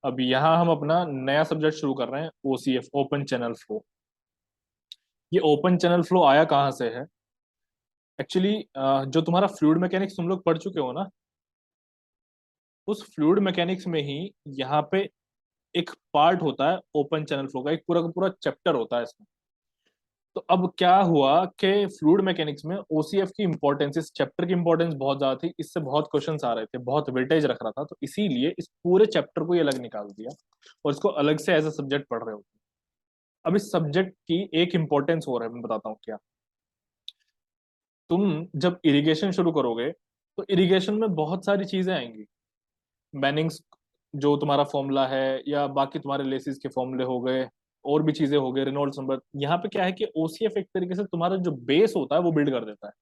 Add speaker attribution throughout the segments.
Speaker 1: अब यहाँ हम अपना नया सब्जेक्ट शुरू कर रहे हैं, ओसीएफ, ओपन चैनल फ्लो। ये ओपन चैनल फ्लो आया कहाँ से है? एक्चुअली जो तुम्हारा फ्लूइड मैकेनिक्स तुम लोग पढ़ चुके हो ना, उस फ्लूइड मैकेनिक्स में ही यहाँ पे एक पार्ट होता है ओपन चैनल फ्लो का, एक पूरा का पूरा चैप्टर होता है इसमें। तो अब क्या हुआ कि फ्लूइड मैकेनिक्स में ओसीएफ की इंपॉर्टेंस, इस चैप्टर की इंपॉर्टेंस बहुत ज्यादा थी, इससे बहुत क्वेश्चंस आ रहे थे, बहुत वेटेज रख रहा था, तो इसीलिए इस पूरे चैप्टर को ये अलग निकाल दिया और इसको अलग से एज अ सब्जेक्ट पढ़ रहे हो। अब इस सब्जेक्ट की एक इंपॉर्टेंस और है, मैं बताता हूँ क्या। तुम जब इरिगेशन शुरू करोगे तो इरिगेशन में बहुत सारी चीजें आएंगी। बेनिंग्स जो तुम्हारा फॉर्मूला है, या बाकी तुम्हारे लेसिस के फॉर्मूले हो गए, और भी चीजें हो गए, रेनॉल्ड्स नंबर। यहाँ पे क्या है कि ओसीएफ एक तरीके से तुम्हारा जो बेस होता है वो बिल्ड कर देता है।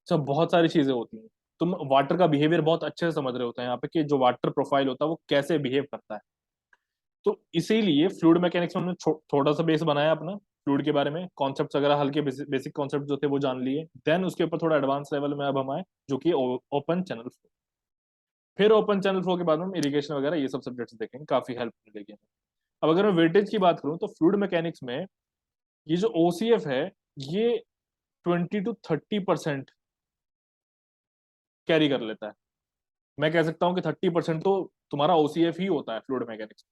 Speaker 1: सब बहुत सारी चीजें होती हैं। तुम वाटर का बिहेवियर बहुत अच्छे से समझ रहे होते हैं यहाँ पे, कि जो वाटर प्रोफाइल होता है वो कैसे बिहेव करता है। तो इसीलिए फ्लूइड मैकेनिक्स में हमने थोड़ा सा बेस बनाया अपना, फ्लूइड के बारे में कॉन्सेप्ट्स वगैरह, हल्के बेसिक कॉन्सेप्ट जो थे वो जान लिए। देन उसके ऊपर थोड़ा एडवांस लेवल में अब हम आए, जो कि ओपन चैनल फ्लो। फिर ओपन चैनल फ्लो के बाद में हम इरिगेशन वगैरह ये सब सब्जेक्ट्स देखेंगे, काफी हेल्प मिलेगी हमें। अब अगर मैं वेटेज की बात करूं तो फ्लूइड मैकेनिक्स में ये जो ओसीएफ है, ये 20 to 30% कैरी कर लेता है। मैं कह सकता हूँ कि 30% तो तुम्हारा ओसीएफ ही होता है फ्लूइड मैकेनिक्स।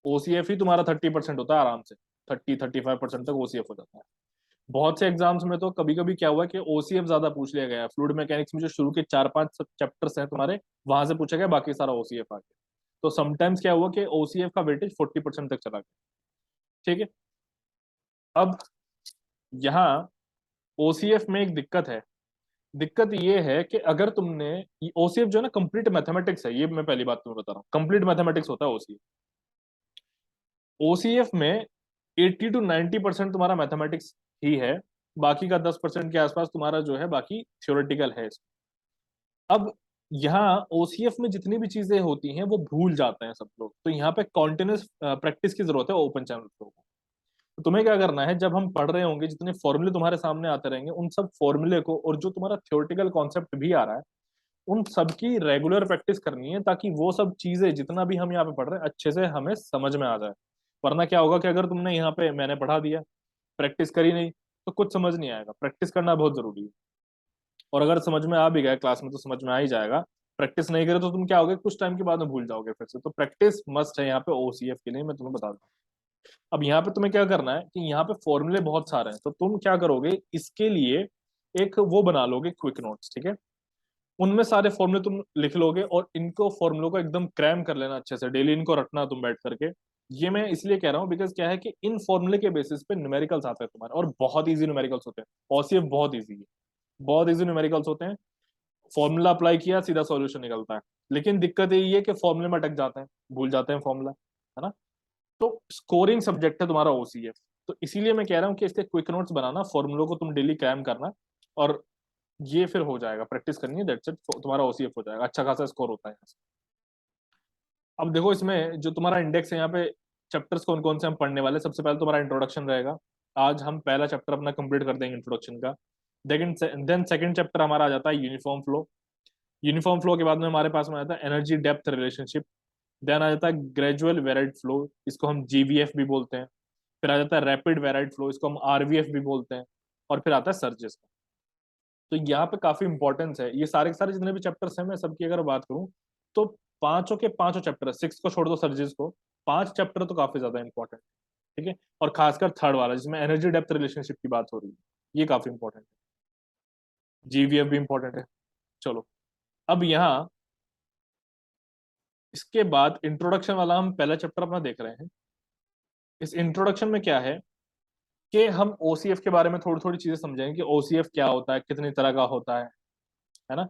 Speaker 1: ओसीएफ ही तुम्हारा 30% होता है आराम से। 30-35% तक ओसीएफ हो जाता है। बहुत से एग्जाम्स में तो कभी कभी क्या हुआ कि ओसीएफ ज्यादा पूछ लिया गया है। फ्लूइड मैकेनिक्स में जो शुरू के 4-5 चैप्टर्स हैं तुम्हारे, वहां से पूछा गया, बाकी सारा ओसीएफ आ गया। तो समटाइम्स क्या हुआ कि ओसीएफ का वेटेज 40% तक चला गया। ठीक है। अब यहाँ ओसीएफ में एक दिक्कत है। दिक्कत ये है कि अगर तुमने, ओसीएफ जो है ना, कंप्लीट मैथमेटिक्स है, ये मैं पहली बात तुम्हें बता रहा हूँ, कंप्लीट मैथमेटिक्स होता है ओसीएफ। ओसीएफ में 80 to 90% तुम्हारा मैथमेटिक्स ही है। बाकी का 10% के आसपास तुम्हारा जो है बाकी थ्योरेटिकल है। अब यहाँ ओसीएफ में जितनी भी चीजें होती हैं वो भूल जाते हैं सब लोग, तो यहाँ पे कॉन्टिन्यूस प्रैक्टिस की जरूरत है ओपन चैनल फ्लो को। तो तुम्हें क्या करना है, जब हम पढ़ रहे होंगे, जितने फॉर्मूले तुम्हारे सामने आते रहेंगे, उन सब फॉर्मूले को, और जो तुम्हारा थ्योरेटिकल कॉन्सेप्ट भी आ रहा है, उन सब की रेगुलर प्रैक्टिस करनी है, ताकि वो सब चीजें जितना भी हम यहाँ पे पढ़ रहे हैं अच्छे से हमें समझ में आ जाए। वरना क्या होगा कि अगर तुमने यहाँ पे, मैंने पढ़ा दिया, प्रैक्टिस करी नहीं, तो कुछ समझ नहीं आएगा। प्रैक्टिस करना बहुत जरूरी है। और अगर समझ में आ भी गया क्लास में तो समझ में आ ही जाएगा। प्रैक्टिस नहीं करे तो तुम क्या होगे, कुछ टाइम के बाद में भूल जाओगे फिर से। तो प्रैक्टिस मस्ट है यहाँ पे ओसीएफ के लिए, मैं तुम्हें बता दूं। अब यहाँ पे तुम्हें क्या करना है कि यहाँ पे फॉर्मूले बहुत सारे हैं, तो तुम क्या करोगे इसके लिए, एक वो बना लोगे क्विक नोट्स, ठीक है। उनमें सारे फॉर्मूले तुम लिख लोगे और इनको, फॉर्मूलों को एकदम क्रैम कर लेना अच्छे से, डेली इनको रटना तुम बैठ करके। ये मैं इसलिए कह रहा हूँ बिकॉज क्या है कि इन फॉर्मूले के बेसिस पे न्यूमेरिकल्स आते हैं तुम्हारे, और बहुत इजी न्यूमेरिकल्स होते हैं। ओसीएफ बहुत इजी है, बहुत इजी न्यूमेरिकल्स होते हैं। फॉर्मूला अप्लाई किया, सीधा सॉल्यूशन निकलता है। लेकिन दिक्कत यही है कि फॉर्मूले में अटक जाते हैं, भूल जाते हैं फॉर्मूला, है ना। तो स्कोरिंग सब्जेक्ट है तुम्हारा ओसीएफ। तो इसीलिए मैं कह रहा हूँ कि इसके क्विक नोट्स बनाना, फॉर्मूलों को तुम डेली क्रैम करना, और ये फिर हो जाएगा, प्रैक्टिस करनी है, दैट्स इट, तुम्हारा ओसीएफ हो जाएगा, अच्छा खासा स्कोर होता है यहाँ से। अब देखो इसमें जो तुम्हारा इंडेक्स है यहाँ पे, चैप्टर्स कौन कौन से हम पढ़ने वाले, सबसे पहले तुम्हारा इंट्रोडक्शन रहेगा। आज हम पहला चैप्टर अपना कंप्लीट कर देंगे इंट्रोडक्शन का। लेकिन देन सेकंड चैप्टर हमारा आ जाता है यूनिफॉर्म फ्लो। यूनिफॉर्म फ्लो के बाद में हमारे पास में आता है एनर्जी डेप्थ रिलेशनशिप। देन आ जाता है ग्रेजुअल वेराइड फ्लो, इसको हम जीवीएफ भी बोलते हैं। फिर आ जाता है रैपिड वेराइड फ्लो, इसको हम आरवीएफ भी बोलते हैं। और फिर आता है सर्जेस। तो यहाँ पे काफी इंपॉर्टेंस है, ये सारे के सारे जितने भी चैप्टर्स हैं, मैं सबकी अगर बात करूँ तो पांचों के पांचों चैप्टर, सिक्स को छोड़ दो, सर्जिस को, 5 चैप्टर तो काफी ज्यादा इंपॉर्टेंट है। ठीक है। और खासकर थर्ड वाला जिसमें एनर्जी डेप्थ रिलेशनशिप की बात हो रही है, ये काफी इंपॉर्टेंट है। जीवीएफ भी इंपॉर्टेंट है। चलो, अब यहाँ इसके बाद इंट्रोडक्शन वाला हम पहला चैप्टर अपना देख रहे हैं। इस इंट्रोडक्शन में क्या है कि हम ओसीएफ के बारे में थोड़ी थोड़ी चीजें समझेंगे, कि ओसीएफ क्या होता है, कितनी तरह का होता है ना।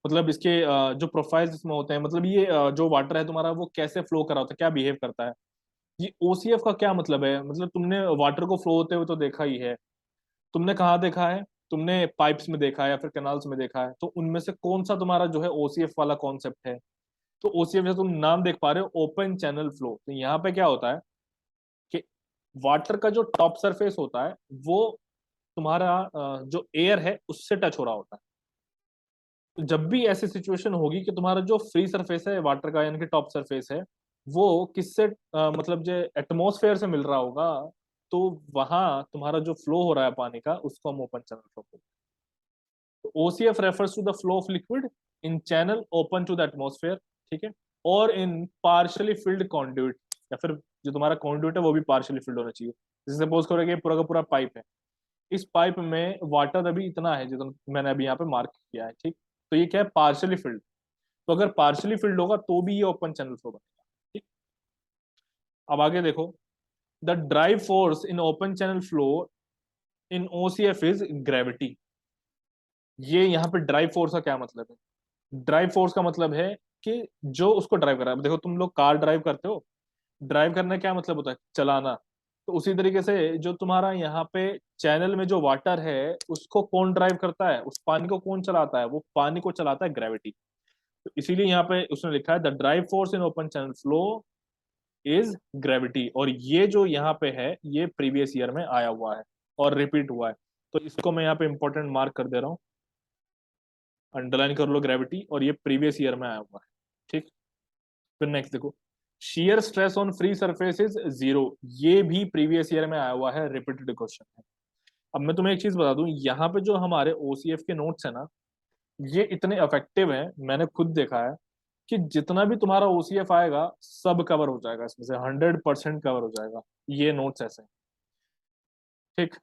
Speaker 1: मतलब इसके जो प्रोफाइल्स इसमें होते हैं, मतलब ये जो वाटर है तुम्हारा वो कैसे फ्लो कर रहा होता है, क्या बिहेव करता है। ये ओसीएफ का क्या मतलब है, मतलब तुमने वाटर को फ्लो होते हुए तो देखा ही है। तुमने कहाँ देखा है? तुमने पाइप्स में देखा है या फिर कैनाल्स में देखा है, तो उनमें से कौन सा तुम्हारा जो है ओसीएफ वाला कॉन्सेप्ट है? तो ओसीएफ जैसे तुम नाम देख पा रहे हो, ओपन चैनल फ्लो, तो यहाँ पे क्या होता है कि वाटर का जो टॉप सरफेस होता है वो तुम्हारा जो एयर है उससे टच हो रहा होता है। तो जब भी ऐसी सिचुएशन होगी कि तुम्हारा जो फ्री सरफेस है वाटर का, यानी कि टॉप सरफेस है, वो किससे मतलब जो एटमॉस्फेयर से मिल रहा होगा, तो वहां तुम्हारा जो फ्लो हो रहा है पानी का, उसको हम ओपन चैनल फ्लो बोलते हैं। OCF refers to the flow of liquid in channel open to the atmosphere, ठीक है, और इन पार्शियली फिल्ड कॉन्ड्यूट, या फिर जो तुम्हारा कॉन्ड्यूट है वो भी पार्शियली फिल्ड होना चाहिए। जैसे सपोज करो कि पूरा का पूरा पाइप है, इस पाइप में वाटर अभी इतना है जितना मैंने अभी यहाँ पे मार्क किया है, ठीक, तो ये क्या है, पार्शियली फिल्ड। तो अगर पार्शियली फिल्ड होगा तो भी ये ओपन चैनल फ्लो बनेगा, ठीक। अब आगे देखो, the drive force in open channel flow in OCF is gravity. ये यहाँ पे ड्राइव फोर्स का क्या मतलब है? ड्राइव फोर्स का मतलब है कि जो उसको ड्राइव कर रहा है, देखो तुम लोग कार ड्राइव करते हो, ड्राइव करने का क्या मतलब होता है, चलाना। तो उसी तरीके से जो तुम्हारा यहाँ पे चैनल में जो वाटर है, उसको कौन ड्राइव करता है, उस पानी को कौन चलाता है, वो पानी को चलाता है ग्रेविटी। तो इसीलिए यहाँ पे उसने लिखा है the drive force in open channel flow is gravity, और ये जो यहाँ पे है ये प्रीवियस ईयर में आया हुआ है और रिपीट हुआ है। तो इसको मैं यहाँ पे इंपॉर्टेंट मार्क कर दे रहा हूँ, अंडरलाइन कर लो ग्रेविटी, और ये प्रीवियस ईयर में आया हुआ है, ठीक। फिर नेक्स्ट देखो, shear stress on free surface is zero, ये भी प्रीवियस ईयर में आया हुआ है, रिपीटेड क्वेश्चन है। अब मैं तुम्हें एक चीज बता दूं, यहाँ पे जो हमारे ओसीएफ के नोट्स है ना, ये इतने इफेक्टिव हैं, मैंने खुद देखा है कि जितना भी तुम्हारा ओसीएफ आएगा सब कवर हो जाएगा, इसमें से 100% कवर हो जाएगा, ये नोट्स ऐसे हैं, ठीक।